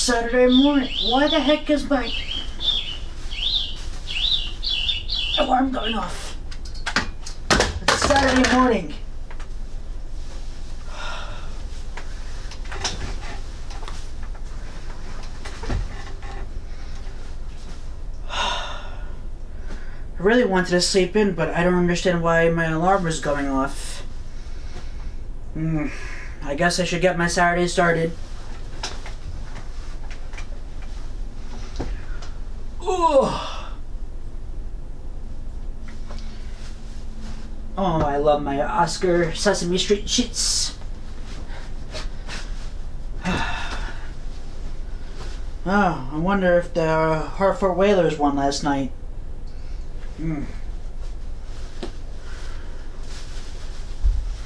Saturday morning. Why the heck is my alarm going off? It's Saturday morning. I really wanted to sleep in, but I don't understand why my alarm was going off. I guess I should get my Saturday started. Ooh. Oh, I love my Oscar Sesame Street sheets. Oh, I wonder if the Hartford Whalers won last night.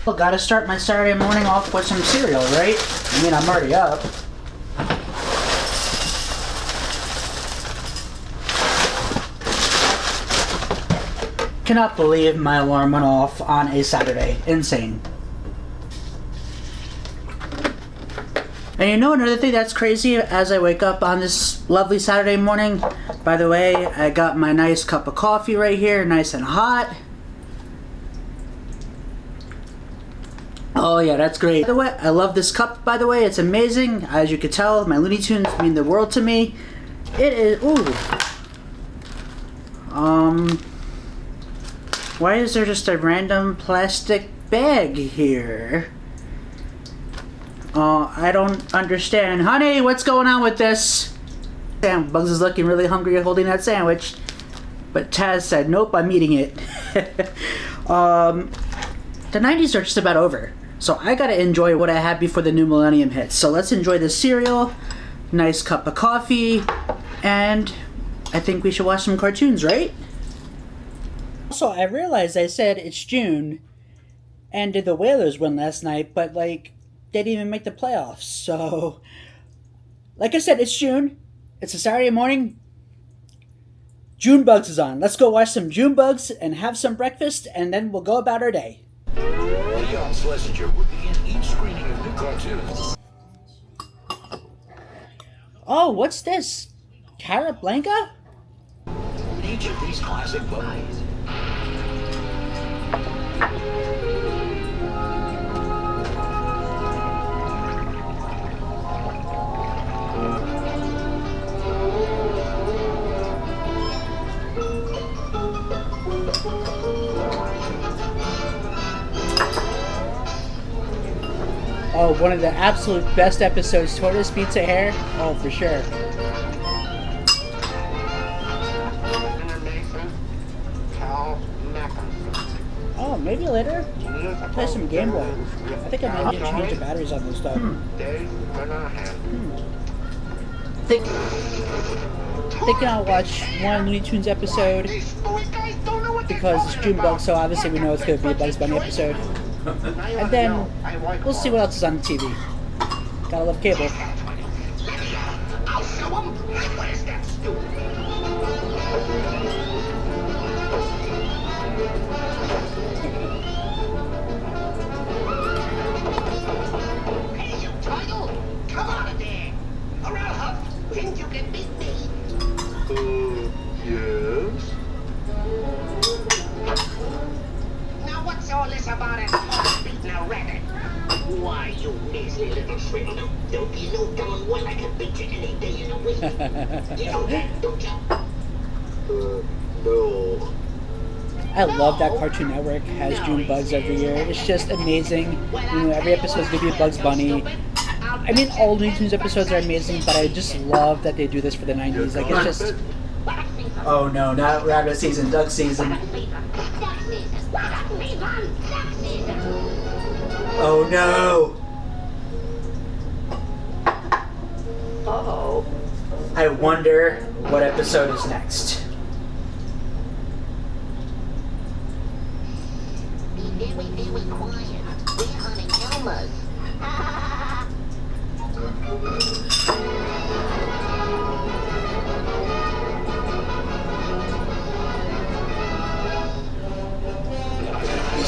Well, gotta start my Saturday morning off with some cereal, right? I mean, I'm already up. Cannot believe my alarm went off on a Saturday. Insane. And you know another thing that's crazy as I wake up on this lovely Saturday morning? By the way, I got my nice cup of coffee right here, nice and hot. Oh yeah, that's great. By the way, I love this cup, by the way. It's amazing. As you can tell, my Looney Tunes mean the world to me. It is, ooh. Why is there just a random plastic bag here? I don't understand. Honey, what's going on with this? Damn, Bugs is looking really hungry holding that sandwich. But Taz said, nope, I'm eating it. The 90s are just about over. So I gotta enjoy what I had before the new millennium hits. So let's enjoy this cereal, nice cup of coffee, and I think we should watch some cartoons, right? Also, I realized I said it's June, and did the Whalers win last night, but like, they didn't even make the playoffs. So, like I said, it's June. It's a Saturday morning. June Bugs is on. Let's go watch some June Bugs and have some breakfast, and then we'll go about our day. Leon Schlesinger will begin each screening of new cartoons. Oh, what's this? Carrot Blanca? Each of these classic bugs. Oh, one of the absolute best episodes, Tortoise Pizza Hair. Oh, for sure. Oh, maybe later. Play some Game Boy. I think I might need to change the batteries on this stuff. Thinking I'll watch one Looney Tunes episode because it's June Bugs, so obviously we know it's going to be a Bugs Bunny episode. And then we'll see what else is on the TV. Gotta love cable. Hey, you turtle! Come out of there! Or I'll huff! Think you can beat me? Yes? Now what's all this about a beating a rabbit? Why, you measly little shrivel. Don't you know darn well I can beat you any day in the week? You know that, don't you? No. I love that Cartoon Network has June Bugs every year. It's just amazing. You know, every episode's gonna be a Bugs Bunny. I mean, all Looney Tunes episodes are amazing, but I just love that they do this for the 90s. Like, it's just... Oh no, not rabbit season, duck season. Oh no! Uh-oh. I wonder what episode is next. Be very, very quiet. We're hunting Elmas.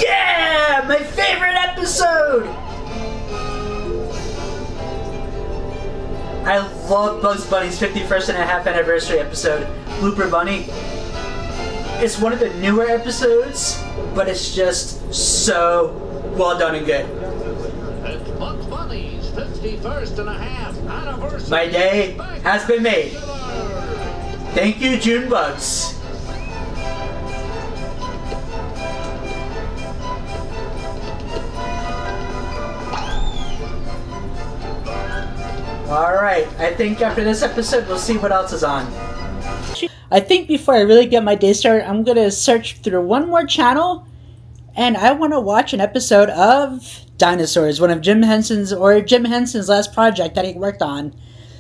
Yeah! My favorite episode! I love love Bugs Bunny's 51st and a half anniversary episode, Blooper Bunny. It's one of the newer episodes, but it's just so well done and good. It's Bugs Bunny's 51st and a half anniversary. My day has been made. Thank you, June Bugs. Alright, I think after this episode, we'll see what else is on. I think before I really get my day started, I'm gonna search through one more channel, and I want to watch an episode of Dinosaurs, one of Jim Henson's last project that he worked on.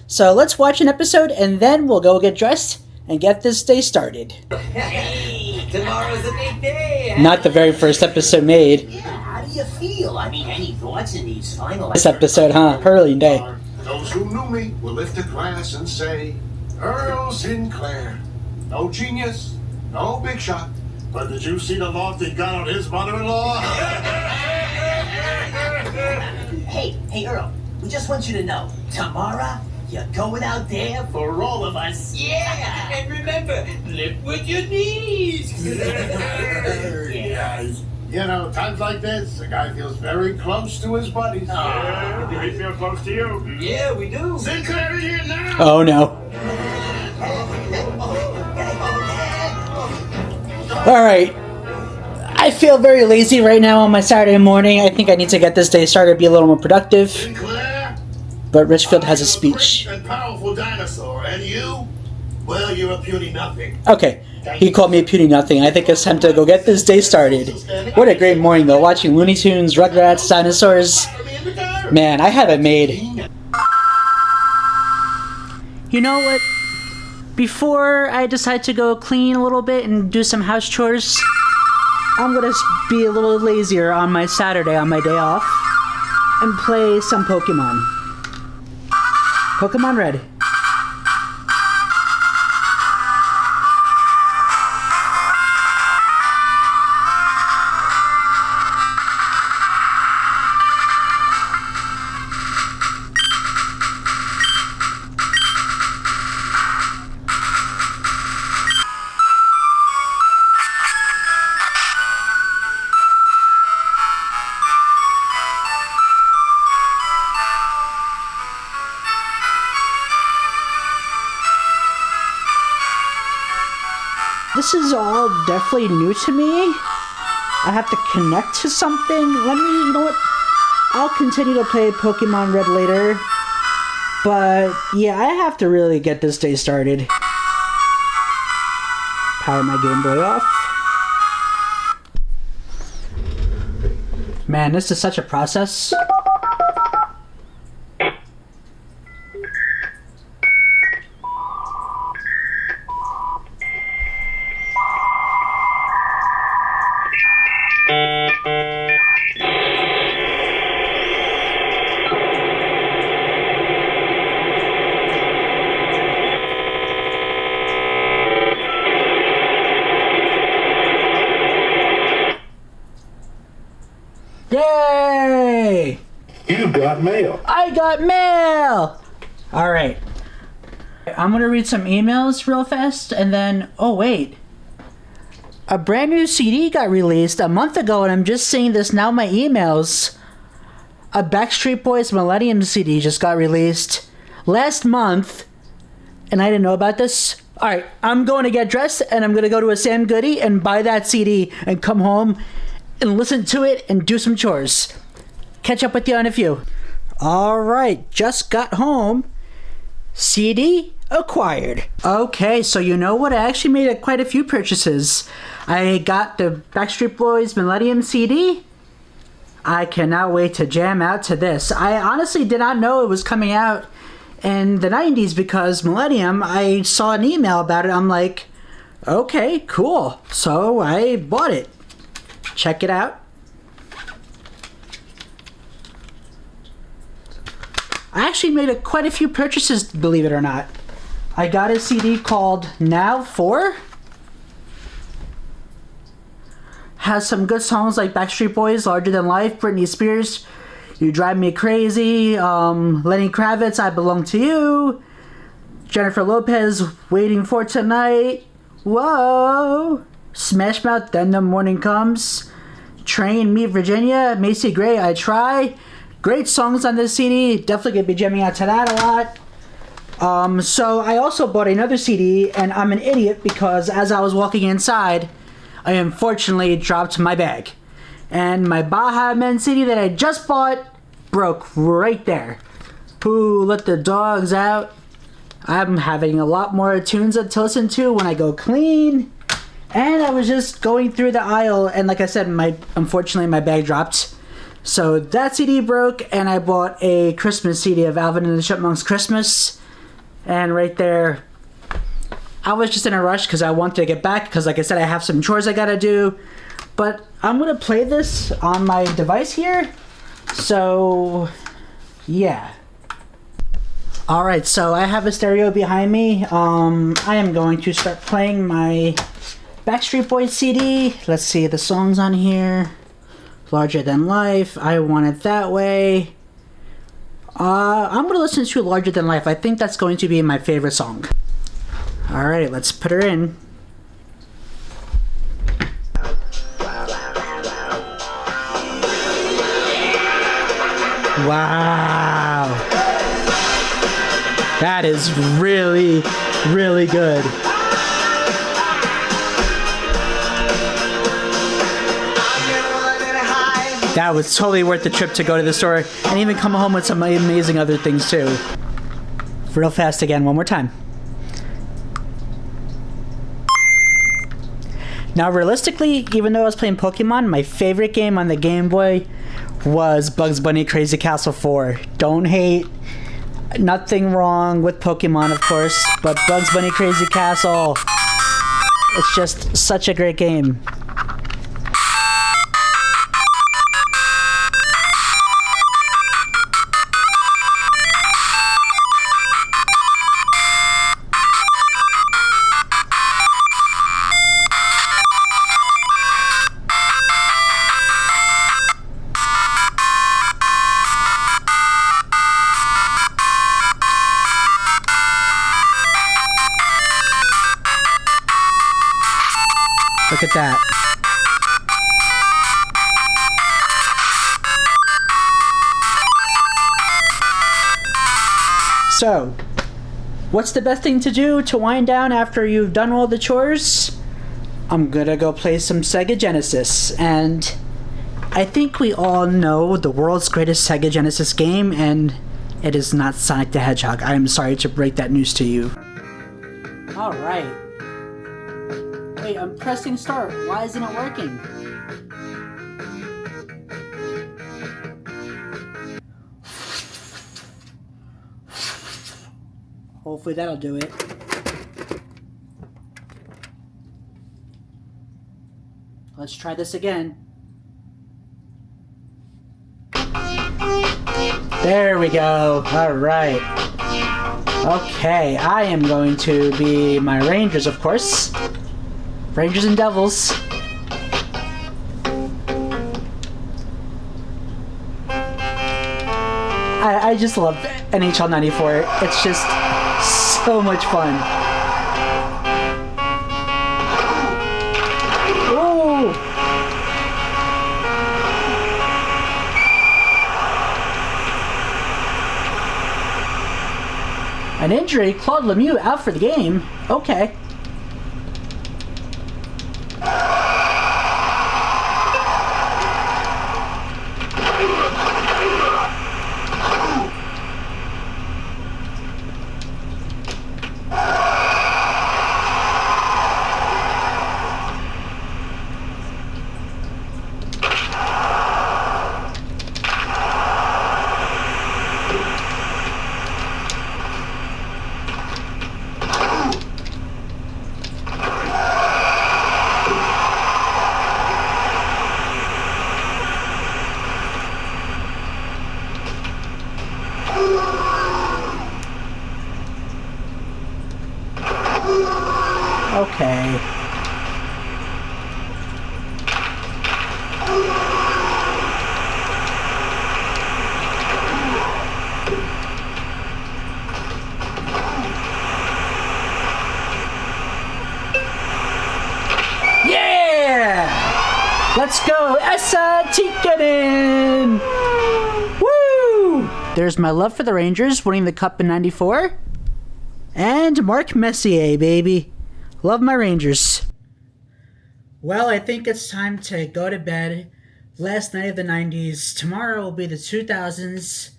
So let's watch an episode, and then we'll go get dressed and get this day started. Hey, tomorrow's a big day. Not the very first episode made. Yeah, how do you feel? I mean, any thoughts in these final... This episode, huh? Early day. Those who knew me will lift a glass and say, Earl Sinclair. No genius, no big shot. But did you see the loft he got on his mother-in-law? Hey, Earl, we just want you to know, tomorrow, you're going out there for all of us. Yeah! And remember, lift with your knees. Yeah. You know, times like this, a guy feels very close to his buddies. Yeah, we feel close to you. Yeah, we do. Sinclair in here now! Oh no. Alright. I feel very lazy right now on my Saturday morning. I think I need to get this day started, be a little more productive. Sinclair? But Richfield has a speech. Great and powerful dinosaur, and you? Well, you're a puny nothing. Okay, he called me a puny nothing. I think it's time to go get this day started. What a great morning though, watching Looney Tunes, Rugrats, Dinosaurs. Man, I have it made. You know what? Before I decide to go clean a little bit and do some house chores, I'm gonna be a little lazier on my Saturday, on my day off, and play some Pokemon. Pokemon Red. This is all definitely new to me. I have to connect to something. You know what? I'll continue to play Pokemon Red later. But yeah, I have to really get this day started. Power my Game Boy off. Man, this is such a process. Yay! You got mail. I got mail! Alright. I'm gonna read some emails real fast, and then... Oh, wait. A brand new CD got released a month ago, and I'm just seeing this now in my emails. A Backstreet Boys Millennium CD just got released last month, and I didn't know about this. Alright, I'm going to get dressed, and I'm gonna go to a Sam Goody and buy that CD, and come home and listen to it and do some chores. Catch up with you in a few. Alright, just got home. CD acquired. Okay, so you know what? I actually made quite a few purchases. I got the Backstreet Boys Millennium CD. I cannot wait to jam out to this. I honestly did not know it was coming out in the 90s because Millennium, I saw an email about it. I'm like, okay, cool. So I bought it. Check it out. I actually made quite a few purchases, believe it or not. I got a CD called Now 4. Has some good songs like Backstreet Boys, Larger Than Life, Britney Spears, You Drive Me Crazy, Lenny Kravitz, I Belong to You, Jennifer Lopez, Waiting for Tonight. Whoa. Smash Mouth, Then the Morning Comes. Train, Meet Virginia. Macy Gray, I Try. Great songs on this CD. Definitely gonna be jamming out to that a lot. So I also bought another CD, and I'm an idiot because as I was walking inside, I unfortunately dropped my bag. And my Baha Men CD that I just bought broke right there. Who let the dogs out? I'm having a lot more tunes to listen to when I go clean. And I was just going through the aisle, and like I said, unfortunately my bag dropped. So that CD broke, and I bought a Christmas CD of Alvin and the Chipmunks Christmas. And right there, I was just in a rush because I wanted to get back because, like I said, I have some chores I gotta do. But I'm gonna play this on my device here. So, yeah. Alright, so I have a stereo behind me. I am going to start playing my Backstreet Boys CD. Let's see the songs on here. Larger Than Life, I Want It That Way. I'm going to listen to Larger Than Life. I think that's going to be my favorite song. Alright, let's put her in. Wow. That is really, really good. That was totally worth the trip to go to the store and even come home with some amazing other things too. Real fast again, one more time. Now realistically, even though I was playing Pokemon, my favorite game on the Game Boy was Bugs Bunny Crazy Castle 4. Don't hate. Nothing wrong with Pokemon, of course, but Bugs Bunny Crazy Castle, it's just such a great game. Look at that. So, what's the best thing to do to wind down after you've done all the chores? I'm gonna go play some Sega Genesis, and I think we all know the world's greatest Sega Genesis game, and it is not Sonic the Hedgehog. I am sorry to break that news to you. Alright. Wait, I'm pressing start. Why isn't it working? Hopefully that'll do it. Let's try this again. There we go. Alright. Okay, I am going to be my Rangers, of course. Rangers and Devils. I just love NHL 94. It's just so much fun. Ooh. An injury? Claude Lemieux out for the game? Okay. Okay. Let's go, Esa Tikkanen! Woo! There's my love for the Rangers, winning the Cup in '94. And Mark Messier, baby. Love my Rangers. Well, I think it's time to go to bed. Last night of the 90s. Tomorrow will be the 2000s.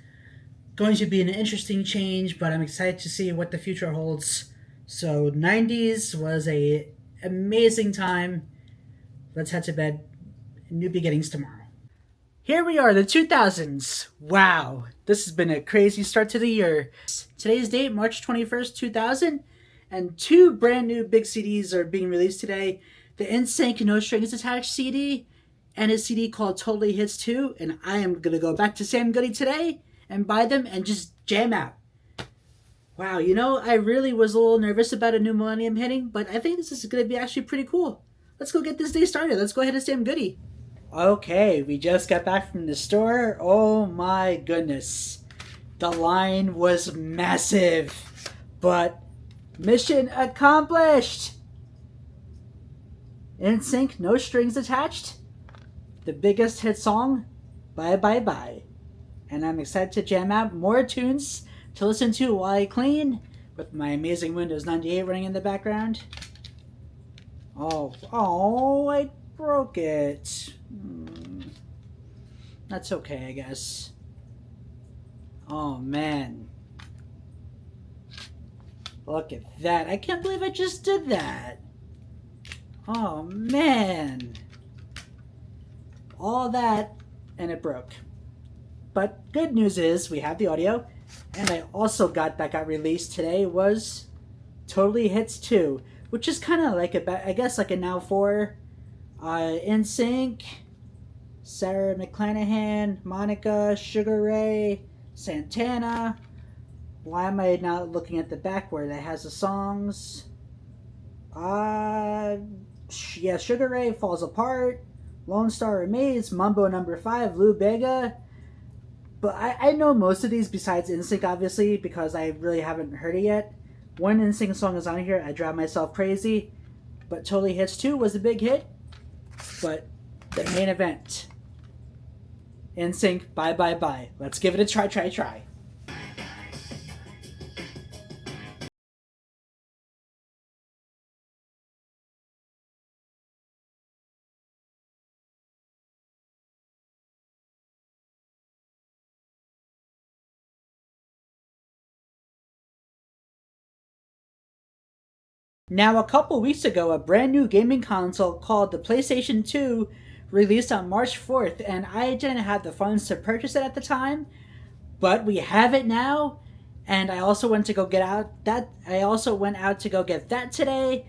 Going to be an interesting change, but I'm excited to see what the future holds. So 90s was a amazing time. Let's head to bed. New beginnings tomorrow. Here we are, the 2000s. Wow, this has been a crazy start to the year. Today's date, March 21st, 2000, and 2 brand new big CDs are being released today. The NSYNC No Strings Attached CD and a CD called Totally Hits 2, and I am going to go back to Sam Goody today and buy them and just jam out. Wow, you know, I really was a little nervous about a new millennium hitting, but I think this is going to be actually pretty cool. Let's go get this day started. Let's go ahead and Sam Goody. Okay, we just got back from the store. Oh my goodness. The line was massive, but mission accomplished. NSYNC No Strings Attached. The biggest hit song, Bye Bye Bye. And I'm excited to jam out more tunes to listen to while I clean with my amazing Windows 98 running in the background. Oh, I broke it. That's okay, I guess. Oh, man. Look at that. I can't believe I just did that. Oh, man. All that, and it broke. But good news is we have the audio, and I also got released today was Totally Hits 2, which is kind of like I guess like a Now 4. NSYNC, Sarah McClanahan, Monica, Sugar Ray, Santana. Why am I not looking at the back where that has the songs? Yeah, Sugar Ray, Falls Apart, Lone Star Remains, Mambo Number 5, Lou Bega. But I know most of these besides NSYNC, obviously, because I really haven't heard it yet. One NSYNC song is on here, I Drive Myself Crazy. But Totally Hits 2 was a big hit. But the main event, NSYNC, Bye Bye Bye. Let's give it a try. Now, a couple weeks ago, a brand new gaming console called the PlayStation 2 released on March 4th, and I didn't have the funds to purchase it at the time, but we have it now, and I also went out to go get that today,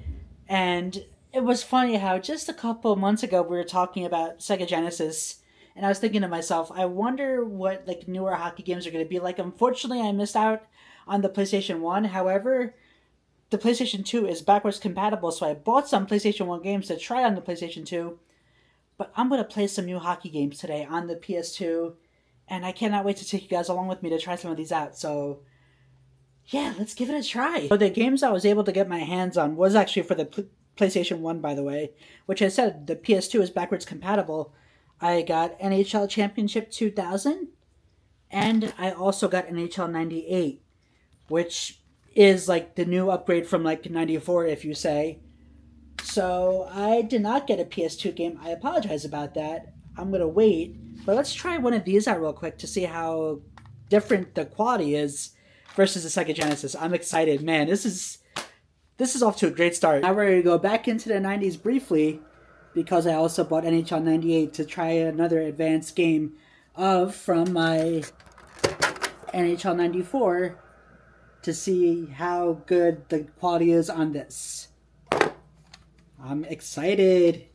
and it was funny how just a couple months ago we were talking about Sega Genesis, and I was thinking to myself, I wonder what like newer hockey games are going to be like. Unfortunately, I missed out on the PlayStation 1, however, the PlayStation 2 is backwards compatible, so I bought some PlayStation 1 games to try on the PlayStation 2. But I'm going to play some new hockey games today on the PS2, and I cannot wait to take you guys along with me to try some of these out. So, yeah, let's give it a try. So the games I was able to get my hands on was actually for the PlayStation 1, by the way, which I said the PS2 is backwards compatible. I got NHL Championship 2000, and I also got NHL 98, which is like the new upgrade from like 94, if you say. So I did not get a PS2 game. I apologize about that. I'm gonna wait, but let's try one of these out real quick to see how different the quality is versus the Sega Genesis. I'm excited, man. This is off to a great start. Now we're gonna go back into the 90s briefly because I also bought NHL 98 to try another advanced game from my NHL 94 to see how good the quality is on this. I'm excited.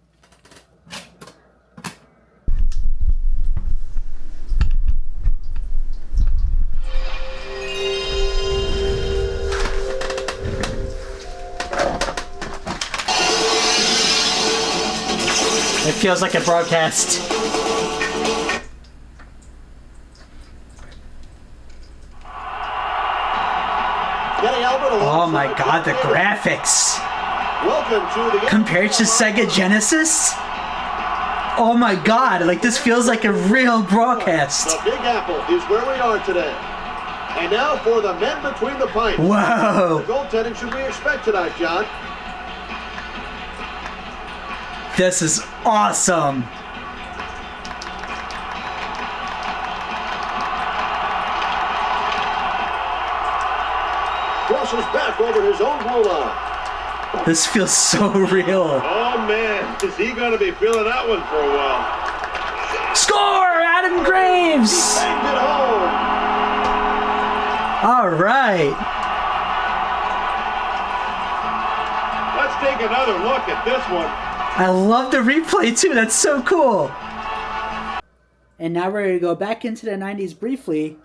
It feels like a broadcast. Oh my god, the graphics! Welcome to the Compared to Sega Genesis? Oh my god, like this feels like a real broadcast. The Big Apple is where we are today. And now for the men between the pipes. Whoa. The goaltending should we expect tonight, John? This is awesome. Crosses back over his own blue line. This feels so real. Oh man, is he going to be feeling that one for a while? Score, Adam Graves. He banged it home. All right. Let's take another look at this one. I love the replay too. That's so cool. And now we're going to go back into the 90s briefly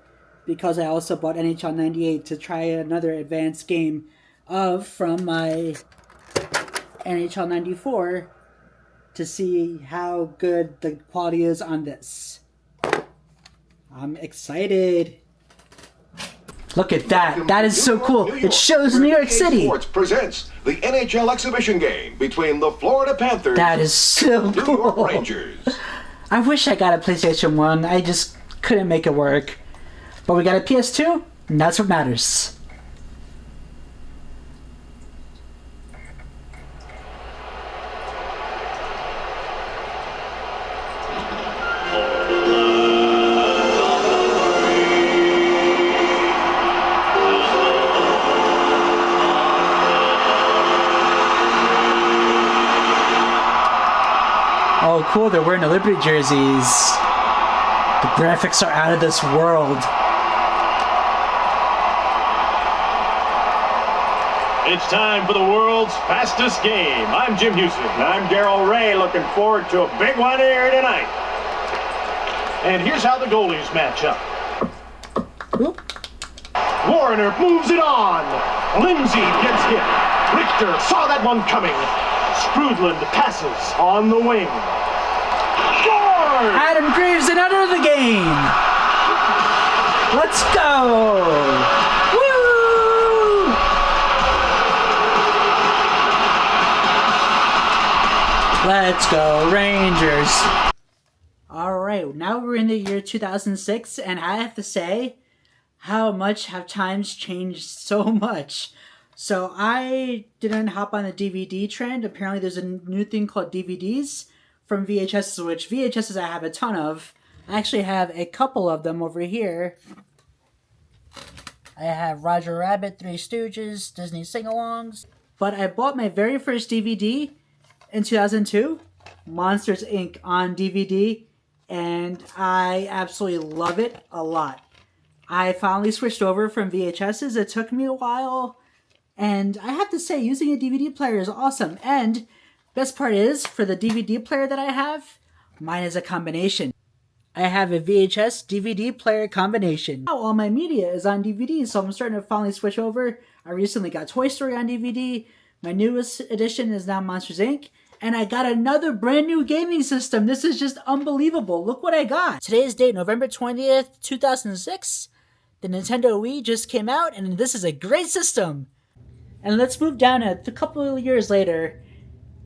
because I also bought NHL 98 to try another advanced game from my NHL 94 to see how good the quality is on this. I'm excited. Look at that. That is so cool. It shows New York City. Sports presents the NHL exhibition game between the Florida Panthers That is so and the New York cool. Rangers. I wish I got a PlayStation 1. I just couldn't make it work. But we got a PS2, and that's what matters. Oh, cool. They're wearing the Liberty jerseys. The graphics are out of this world. It's time for the world's fastest game. I'm Jim Houston. And I'm Darryl Ray, looking forward to a big one here tonight. And here's how the goalies match up. Oop. Warner moves it on. Lindsay gets hit. Richter saw that one coming. Sprudland passes on the wing. Score! Adam Graves and out of the game. Let's go. Woo! Let's go, Rangers. All right, now we're in the year 2006, and I have to say, how much have times changed so much. So I didn't hop on the DVD trend. Apparently there's a new thing called DVDs from VHS, which VHSs I have a ton of. I actually have a couple of them over here. I have Roger Rabbit, Three Stooges, Disney Sing-Alongs. But I bought my very first DVD in 2002, Monsters, Inc. on DVD, and I absolutely love it a lot. I finally switched over from VHSs. It took me a while. And I have to say, using a DVD player is awesome. And best part is, for the DVD player that I have, mine is a combination. I have a VHS DVD player combination. Now all my media is on DVD, so I'm starting to finally switch over. I recently got Toy Story on DVD. My newest edition is now Monsters, Inc. And I got another brand new gaming system. This is just unbelievable. Look what I got. Today's date, November 20th, 2006. The Nintendo Wii just came out, and this is a great system. And let's move down a couple of years later.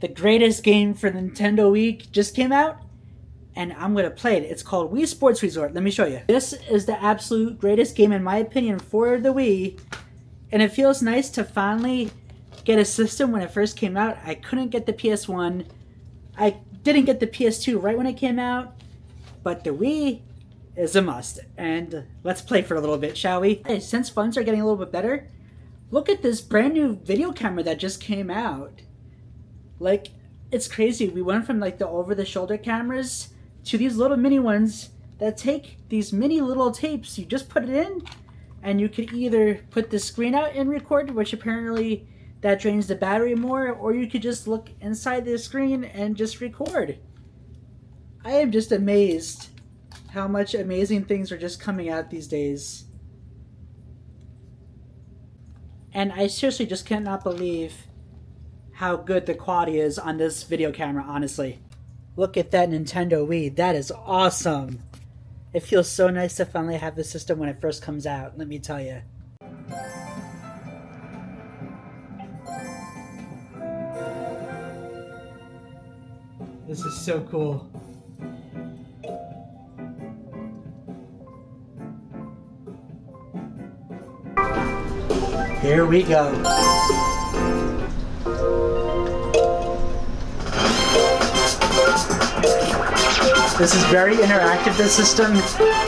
The greatest game for the Nintendo Wii just came out, and I'm going to play it. It's called Wii Sports Resort. Let me show you. This is the absolute greatest game, in my opinion, for the Wii. And it feels nice to finally get a system when it first came out. I couldn't get the PS1. I didn't get the PS2 right when it came out. But the Wii is a must. And let's play for a little bit, shall we? Hey, since funds are getting a little bit better, look at this brand new video camera that just came out. Like, it's crazy. We went from like the over-the-shoulder cameras to these little mini ones that take these mini little tapes. You just put it in, and you could either put the screen out and record, which apparently that drains the battery more, or you could just look inside the screen and just record. I am just amazed how much amazing things are just coming out these days. And I seriously just cannot believe how good the quality is on this video camera, honestly. Look at that Nintendo Wii. That is awesome. It feels so nice to finally have the system when it first comes out, let me tell you. This is so cool. Here we go. This is very interactive, this system.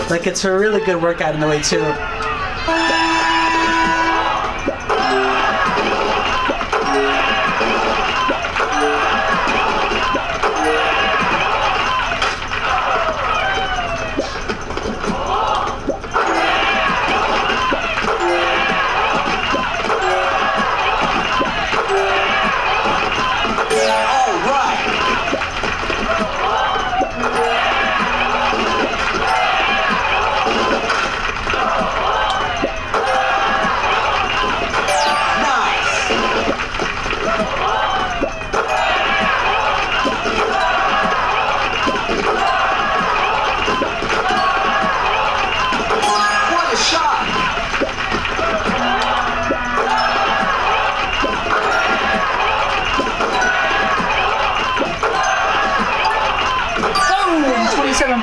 Like, it's a really good workout in the way, too.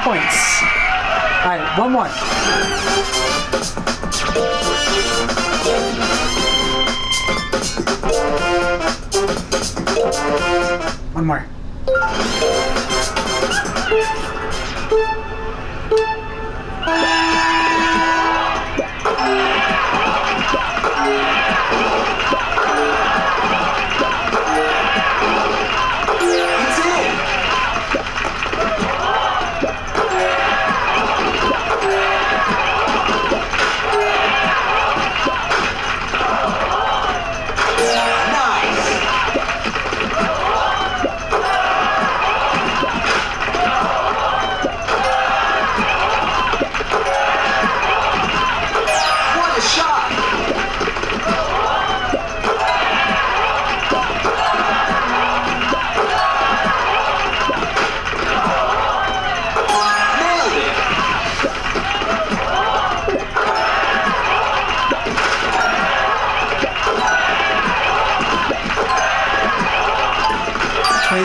Points. Alright, one more. One more.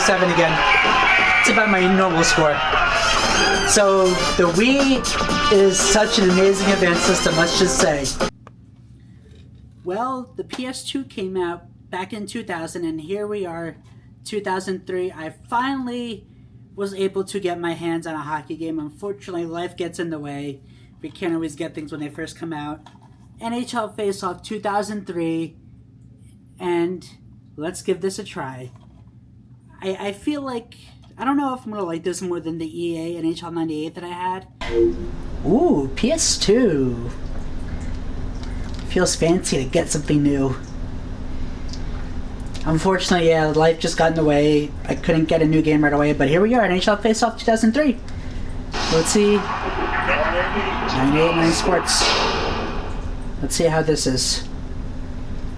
Again. It's about my normal score. So the Wii is such an amazing advanced system, let's just say. Well, the PS2 came out back in 2000 and here we are, 2003. I finally was able to get my hands on a hockey game. Unfortunately, life gets in the way. We can't always get things when they first come out. NHL Face-Off 2003, and let's give this a try. I feel like, I don't know if I'm going to like this more than the EA NHL 98 that I had. Ooh, PS2. Feels fancy to get something new. Unfortunately, yeah, life just got in the way. I couldn't get a new game right away, but here we are, NHL Face-Off 2003. Let's see. 98 9 Sports. Let's see how this is.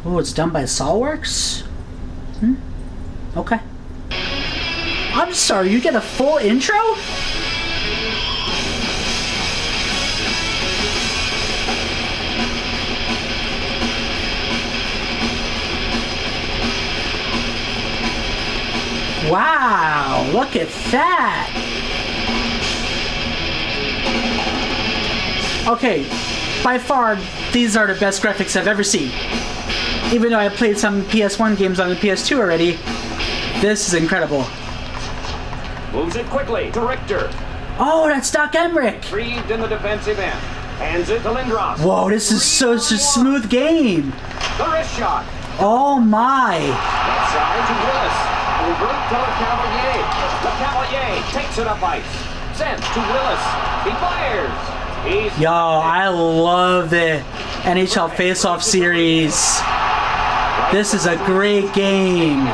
Ooh, it's done by SolWorks? Okay. I'm sorry, you get a full intro? Wow, look at that! Okay, by far, these are the best graphics I've ever seen. Even though I played some PS1 games on the PS2 already, this is incredible. Moves it quickly to Richter. Oh, that's Doc Emmerich. Retrieved in the defensive end. Hands it to Lindros. Whoa, this is such a smooth game. The wrist shot. Oh my. Outside to Willis. Over to LeCavalier. LeCavalier takes it up ice. Sent to Willis. He fires. Yo, I love the NHL Face-Off series. This is a great game.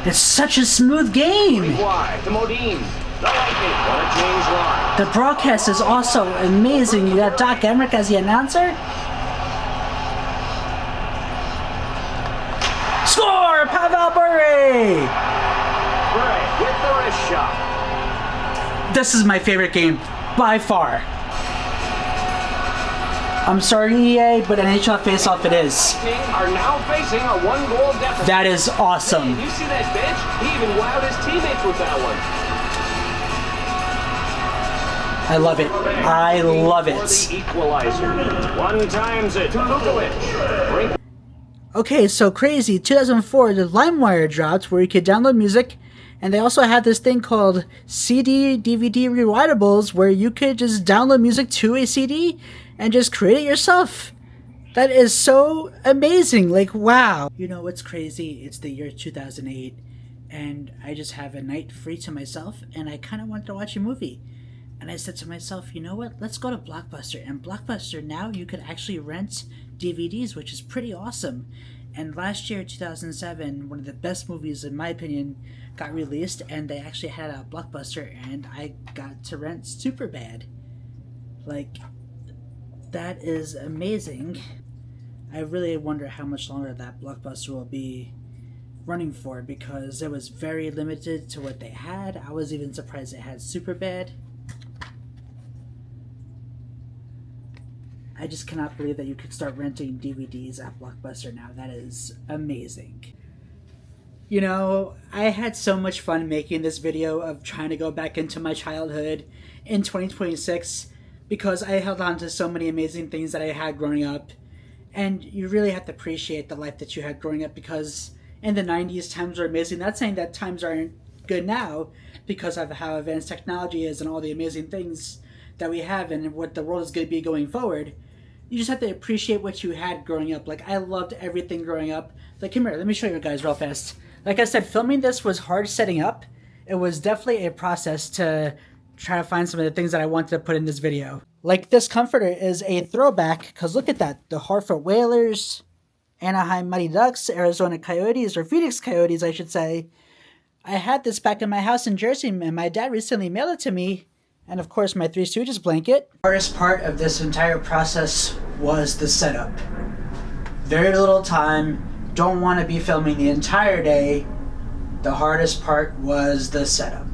It's such a smooth game. The broadcast is also amazing. You got Doc Emmerich as the announcer. Score! Pavel Bure! With the wrist shot. This is my favorite game by far. I'm sorry, EA, but NHL Face-Off it is. Are now facing a one-goal deficit. That is awesome. Hey, you see that bench? He even wowed his teammates with that one. I love it. I love it. The equalizer. One times it to Lukovic. Okay, so crazy. 2004, the LimeWire dropped where you could download music, and they also had this thing called CD, DVD rewindables where you could just download music to a CD and just create it yourself. That is so amazing. Like, wow. You know what's crazy? It's the year 2008, and I just have a night free to myself, and I kind of wanted to watch a movie. And I said to myself, you know what? Let's go to Blockbuster. And Blockbuster, now you could actually rent DVDs, which is pretty awesome. And last year, 2007, one of the best movies, in my opinion, got released, and they actually had it at Blockbuster, and I got to rent Superbad. Like, that is amazing. I really wonder how much longer that Blockbuster will be running for, because it was very limited to what they had. I was even surprised it had Superbad. I just cannot believe that you could start renting DVDs at Blockbuster now. That is amazing. You know, I had so much fun making this video of trying to go back into my childhood in 2026 because I held on to so many amazing things that I had growing up. And you really have to appreciate the life that you had growing up, because in the 90s, times were amazing. Not saying that times aren't good now because of how advanced technology is and all the amazing things that we have and what the world is going to be going forward. You just have to appreciate what you had growing up. Like, I loved everything growing up. Like, come here, let me show you guys real fast. Like I said, filming this was hard setting up. It was definitely a process to try to find some of the things that I wanted to put in this video. Like, this comforter is a throwback, because look at that. The Hartford Whalers, Anaheim Mighty Ducks, Arizona Coyotes, or Phoenix Coyotes, I should say. I had this back in my house in Jersey, and my dad recently mailed it to me. And of course, my Three Stooges blanket. The hardest part of this entire process was the setup. Very little time, don't want to be filming the entire day. The hardest part was the setup.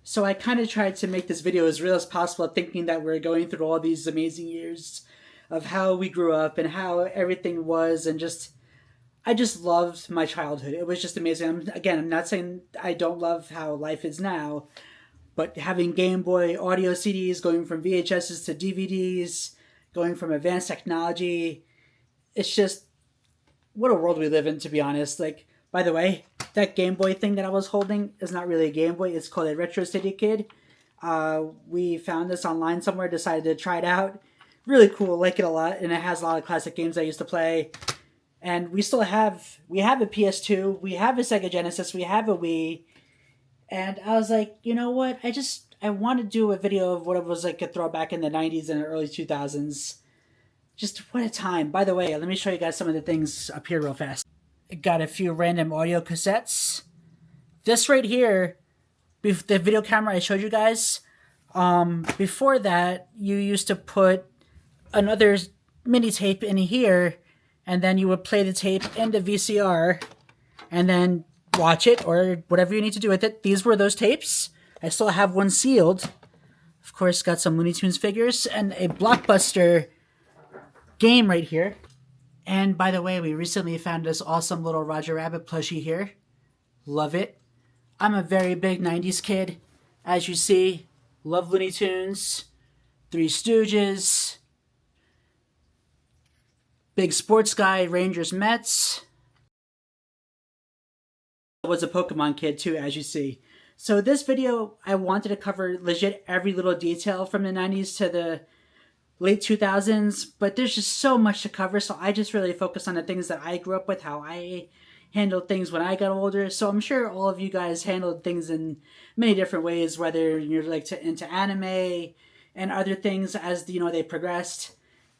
So I kind of tried to make this video as real as possible, thinking that we're going through all these amazing years of how we grew up and how everything was, and I just loved my childhood. It was just amazing. I'm not saying I don't love how life is now, but having Game Boy audio CDs, going from VHSs to DVDs, going from advanced technology, it's just, what a world we live in, to be honest. Like, by the way, that Game Boy thing that I was holding is not really a Game Boy. It's called a Retro City Kid. We found this online somewhere, decided to try it out. Really cool, like it a lot, and it has a lot of classic games I used to play. And we have a PS2, we have a Sega Genesis, we have a Wii. And I was like, you know what? I want to do a video of what it was like a throwback in the 90s and the early 2000s. Just what a time. By the way, let me show you guys some of the things up here real fast. I got a few random audio cassettes. This right here, the video camera I showed you guys, before that, you used to put another mini tape in here, and then you would play the tape in the VCR and then watch it or whatever you need to do with it. These were those tapes. I still have one sealed. Of course, got some Looney Tunes figures and a Blockbuster game right here. And by the way, we recently found this awesome little Roger Rabbit plushie here. Love it. I'm a very big 90s kid. As you see, love Looney Tunes, Three Stooges, big sports guy, Rangers, Mets. I was a Pokemon kid too, as you see. So this video, I wanted to cover legit every little detail from the 90s to the late 2000s, but there's just so much to cover, so I just really focus on the things that I grew up with, how I handled things when I got older. So I'm sure all of you guys handled things in many different ways, whether you're like into anime and other things as they progressed,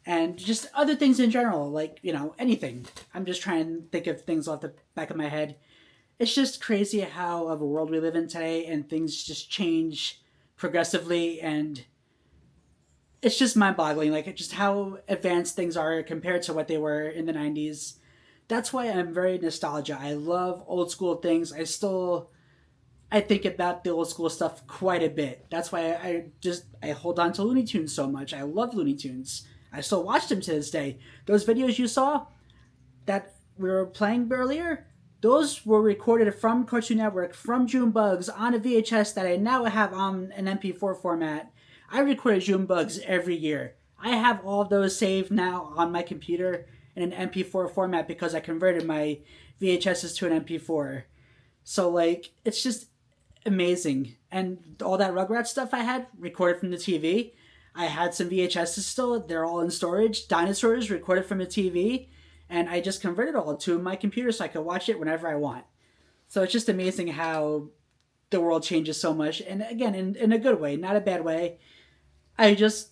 and just other things in general, like anything. I'm just trying to think of things off the back of my head. It's just crazy how of a world we live in today, and things just change progressively, and it's just mind-boggling, like just how advanced things are compared to what they were in the 90s. That's why I'm very nostalgic. I love old school things. I think about the old school stuff quite a bit. That's why I hold on to Looney Tunes so much. I love Looney Tunes. I still watch them to this day. Those videos you saw that we were playing earlier, those were recorded from Cartoon Network, from June Bugs, on a VHS that I now have on an MP4 format. I recorded June Bugs every year. I have all of those saved now on my computer in an MP4 format because I converted my VHSs to an MP4. So, like, it's just amazing. And all that Rugrats stuff I had recorded from the TV. I had some VHSs still. They're all in storage. Dinosaurs recorded from the TV. And I just converted all to my computer so I could watch it whenever I want. So it's just amazing how the world changes so much. And again, in a good way, not a bad way. I just,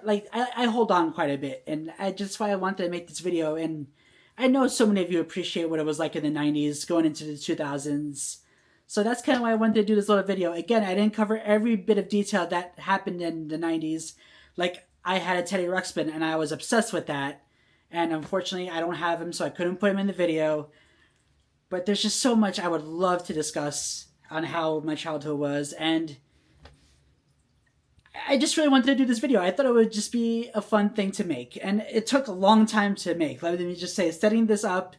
I hold on quite a bit. And that's why I wanted to make this video. And I know so many of you appreciate what it was like in the 90s, going into the 2000s. So that's kind of why I wanted to do this little video. Again, I didn't cover every bit of detail that happened in the 90s. Like, I had a Teddy Ruxpin, and I was obsessed with that. And unfortunately, I don't have him, so I couldn't put him in the video. But there's just so much I would love to discuss on how my childhood was. And I just really wanted to do this video. I thought it would just be a fun thing to make. And it took a long time to make. Let me just say, setting this up,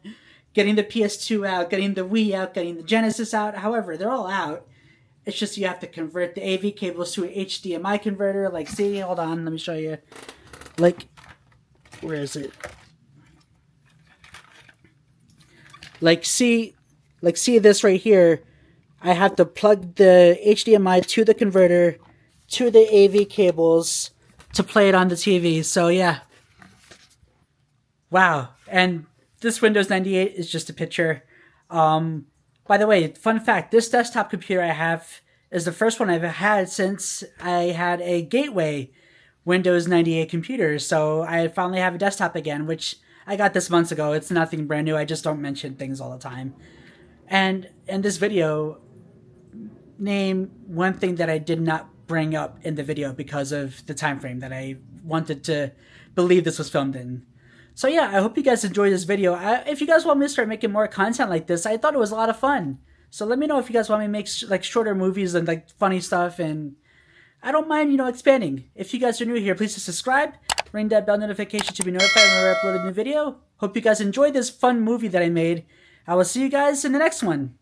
getting the PS2 out, getting the Wii out, getting the Genesis out. However, they're all out. It's just you have to convert the AV cables to an HDMI converter. Like, see, hold on, let me show you. Like, where is it? Like, see this right here. I have to plug the HDMI to the converter, to the AV cables, to play it on the TV. So, yeah. Wow. And this Windows 98 is just a picture. By the way, fun fact, this desktop computer I have is the first one I've had since I had a Gateway Windows 98 computer. So I finally have a desktop again, which I got this months ago. It's nothing brand new. I just don't mention things all the time. And in this video, name one thing that I did not bring up in the video because of the time frame that I wanted to believe this was filmed in. So yeah, I hope you guys enjoyed this video. If you guys want me to start making more content like this, I thought it was a lot of fun. So let me know if you guys want me to make like shorter movies and like funny stuff, and I don't mind, expanding. If you guys are new here, please subscribe, ring that bell notification to be notified whenever I upload a new video. Hope you guys enjoyed this fun movie that I made. I will see you guys in the next one.